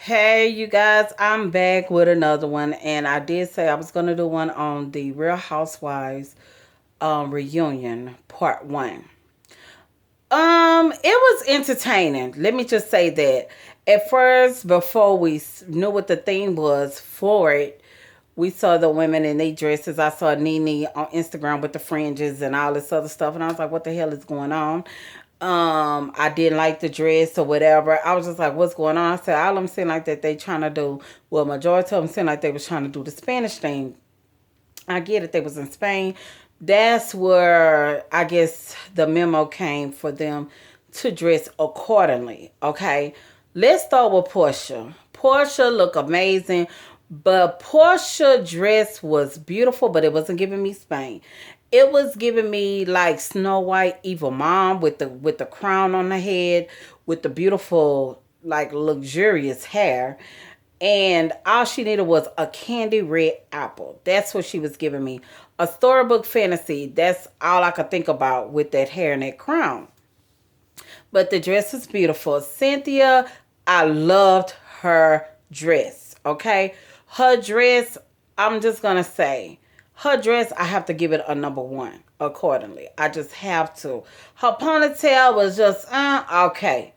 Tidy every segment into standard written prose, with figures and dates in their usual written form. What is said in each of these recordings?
Hey, you guys, I'm back with another one, and I did say I was going to do one on the Real Housewives reunion part one. It was entertaining. Let me just say that. At first, before we knew what the theme was for it, we saw the women in their dresses. I saw NeNe on Instagram with the fringes and all this other stuff, and I was like, "What the hell is going on?" I didn't like the dress or whatever. I was just like, "What's going on?" I said, "All I'm seeing like that they trying to do." Well, majority of them seemed like they was trying to do the Spanish thing. I get it. They was in Spain. That's where I guess the memo came for them to dress accordingly. Okay, let's start with Porsha. Porsha looked amazing, but Porsha dress was beautiful, but it wasn't giving me Spain. It was giving me like Snow White, evil mom with the crown on the head, with the beautiful like luxurious hair, and all she needed was a candy red apple. That's what she was giving me. A storybook fantasy. That's all I could think about with that hair and that crown. But the dress is beautiful. Cynthia, I loved her dress. Okay. Her dress, I'm just going to say, her dress, I have to give it a number one accordingly. I just have to. Her ponytail was just, okay.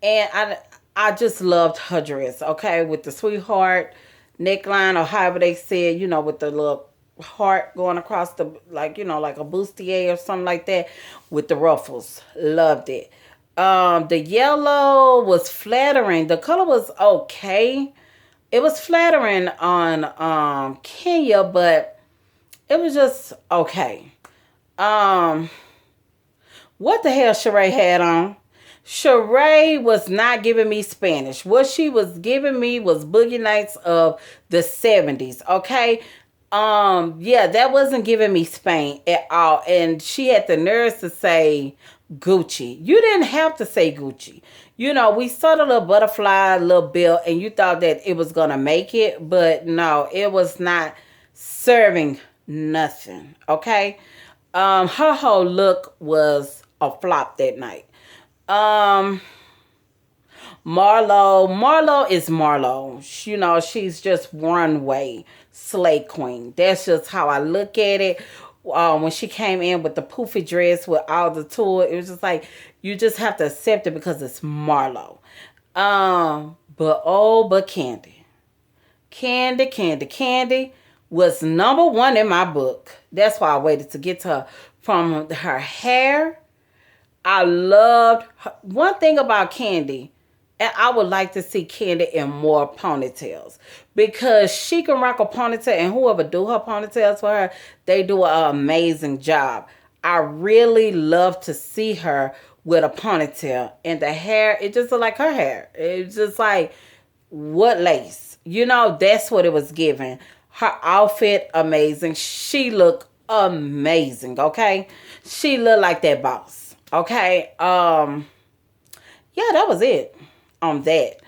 And I just loved her dress, okay, with the sweetheart neckline or however they said, with the little heart going across the like a bustier or something like that with the ruffles. Loved it. The yellow was flattering. The color was okay. It was flattering on Kenya, but it was just okay. Um what the hell Sheree had on? Sheree was not giving me Spanish. What she was giving me was Boogie Nights of the 70s. Okay. Yeah, that wasn't giving me Spain at all. And she had the nerves to say Gucci. You didn't have to say Gucci. We saw the little butterfly, little bill, and you thought that it was gonna make it, but no, it was not serving nothing. Okay. Her whole look was a flop that night. Um, Marlo is Marlo. She's just runway slay queen. That's just how I look at it. When she came in with the poofy dress with all the tour, it was just like you just have to accept it because it's Marlo. But Kandi was number one in my book. That's why I waited to get to her. From her hair, I loved one thing about Kandi, and I would like to see Kandi in more ponytails because she can rock a ponytail, and whoever do her ponytails for her, they do an amazing job. I really love to see her with a ponytail and the hair. It just look like her hair. It's just like what lace. That's what it was giving. Her outfit amazing. She looked amazing. Okay, she looked like that boss. Okay. Yeah, that was it on that.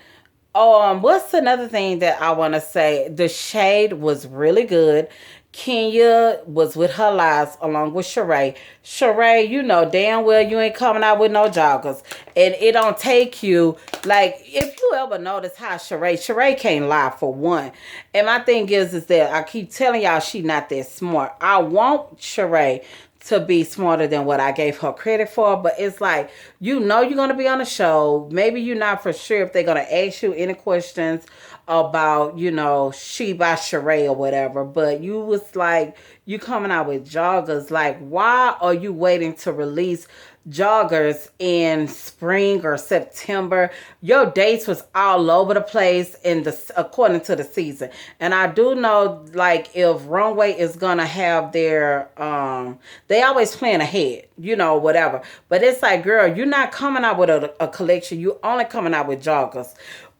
What's another thing that I want to say? The shade was really good. Kenya was with her lives along with Sheree. Sheree, you know damn well you ain't coming out with no joggers. And it don't take you, like, if you ever notice how Sheree can't lie for one. And my thing is that I keep telling y'all she not that smart. I want Sheree to be smarter than what I gave her credit for. But it's like, you're going to be on a show. Maybe you're not for sure if they're going to ask you any questions about, she by Sheree or whatever. But you was like, you coming out with joggers. Like, why are you waiting to release joggers in spring or September? Your dates was all over the place according to the season. And I do know, like, if Runway is gonna have their they always plan ahead, whatever. But it's like, girl, you're not coming out with a collection. You only coming out with joggers.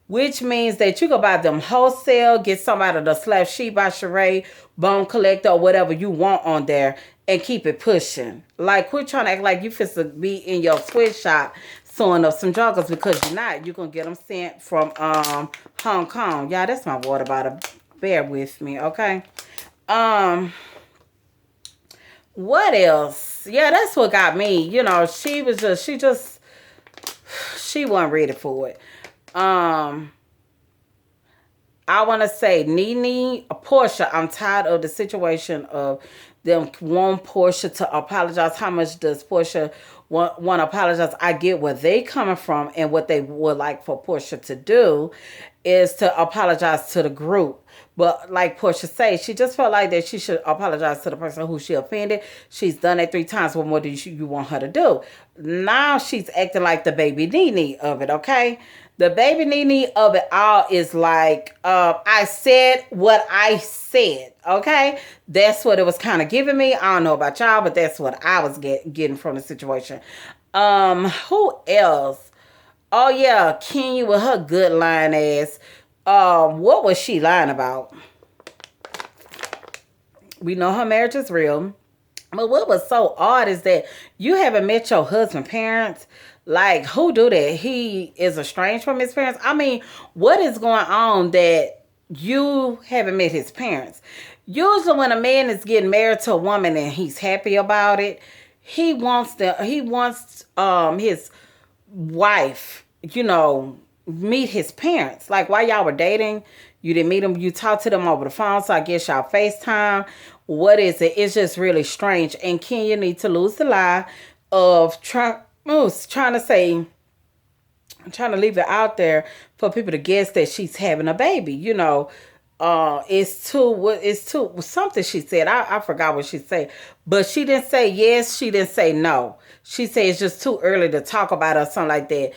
Which means that you can buy them wholesale, get somebody to slap She by Sheree, Bone Collector, or whatever you want on there, and keep it pushing. Like, quit trying to act like you fit to be in your sweatshop sewing up some joggers because you're not. You're going to get them sent from Hong Kong. Y'all, that's my water bottle. Bear with me, okay? What else? Yeah, that's what got me. She wasn't ready for it. Um, I want to say NeNe, Porsha. I'm tired of the situation of them want Porsha to apologize. How much does Porsha want to apologize? I get where they coming from and what they would like for Porsha to do is to apologize to the group. But like Portia said, she just felt like that she should apologize to the person who she offended. She's done it 3 times. What more do you want her to do? Now she's acting like the baby NeNe of it, okay? The baby NeNe of it all is like, I said what I said, okay? That's what it was kind of giving me. I don't know about y'all, but that's what I was getting from the situation. Who else? Oh yeah, Kenya with her good lying ass. What was she lying about? We know her marriage is real. But what was so odd is that you haven't met your husband's parents. Like, who do that? He is estranged from his parents. I mean, what is going on that you haven't met his parents? Usually when a man is getting married to a woman and he's happy about it, he wants his wife, meet his parents. Like while y'all were dating, you didn't meet them, you talked to them over the phone, so I guess y'all FaceTime. What is it? It's just really strange. And Kenya needs to lose the lie of trying to say, trying to leave it out there for people to guess that she's having a baby. It's too something she said. I forgot what she said, but she didn't say yes. She didn't say no. She said it's just too early to talk about it or something like that.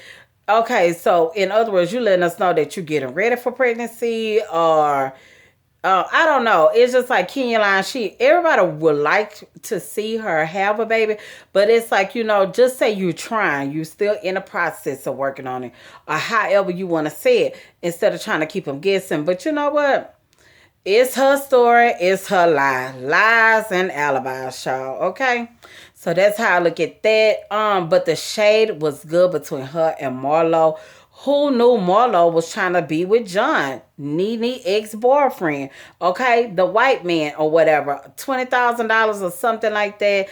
Okay, so in other words, you letting us know that you're getting ready for pregnancy, or I don't know. It's just like Kenya Line. Everybody would like to see her have a baby, but it's like just say you're trying. You're still in the process of working on it, or however you want to say it, instead of trying to keep them guessing. But you know what? It's her story. It's her lie. Lies and alibis, y'all. Okay? So that's how I look at that. But the shade was good between her and Marlo. Who knew Marlo was trying to be with John, NeNe ex-boyfriend? Okay, the white man or whatever, $20,000 or something like that.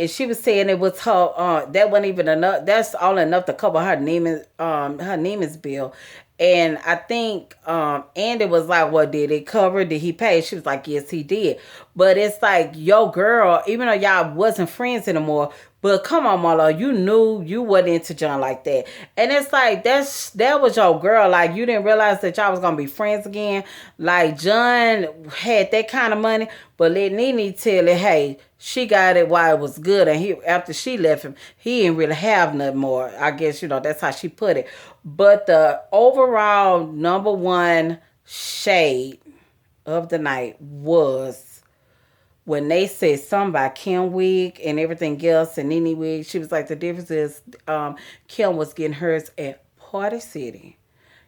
She was saying it was her. That wasn't even enough. That's all enough to cover her Neiman's bill. And I think Andy was like, "Well, did it cover? Did he pay?" She was like, "Yes, he did." But it's like, yo, girl, even though y'all wasn't friends anymore, but come on, Marlo, you knew you wasn't into John like that. And it's like that was your girl. Like you didn't realize that y'all was gonna be friends again. Like John had that kind of money, but let NeNe tell it, hey, she got it while it was good, and after she left him, he didn't really have nothing more. I guess that's how she put it. But the overall number one shade of the night was when they said something about Kim wig and everything else and NeNe wig. She was like, the difference is Kim was getting hers at Party City.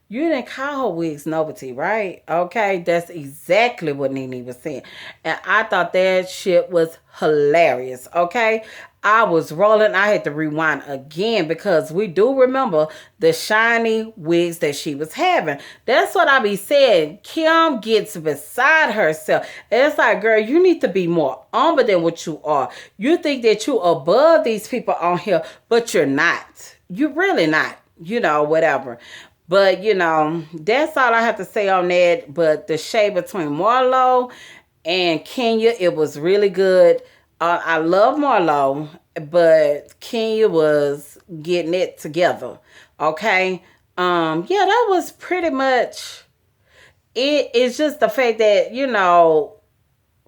You didn't call her wigs novelty, right? Okay, that's exactly what NeNe was saying. And I thought that shit was hilarious, okay? I was rolling. I had to rewind again because we do remember the shiny wigs that she was having. That's what I be saying. Kim gets beside herself. And it's like, girl, you need to be more humble than what you are. You think that you above these people on here, but you're not. You're really not. Whatever. But, that's all I have to say on that. But the shade between Marlo and Kenya, it was really good. I love Marlo, but Kenya was getting it together. Okay? Yeah, that was pretty much it. It's just the fact that,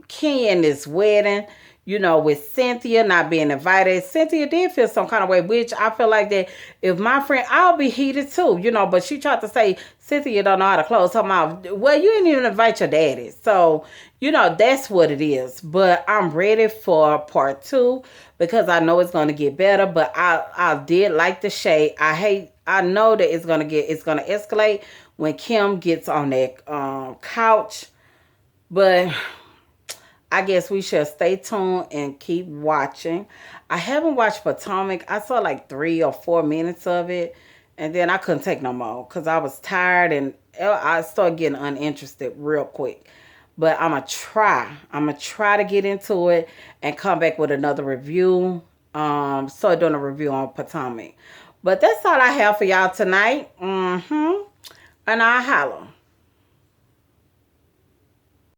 Kenya and this wedding, with Cynthia not being invited. Cynthia did feel some kind of way, which I feel like that if my friend, I'll be heated too, but she tried to say Cynthia don't know how to close her mouth. Well, you didn't even invite your daddy. So, that's what it is. But I'm ready for part 2 because I know it's going to get better. But I did like the shade. I know that it's going to escalate when Kim gets on that couch. But I guess we should stay tuned and keep watching. I haven't watched Potomac. I saw like 3 or 4 minutes of it, and then I couldn't take no more because I was tired and I started getting uninterested real quick. But I'm going to try. I'm going to try to get into it and come back with another review. Start doing a review on Potomac. But that's all I have for y'all tonight. And I'll holler.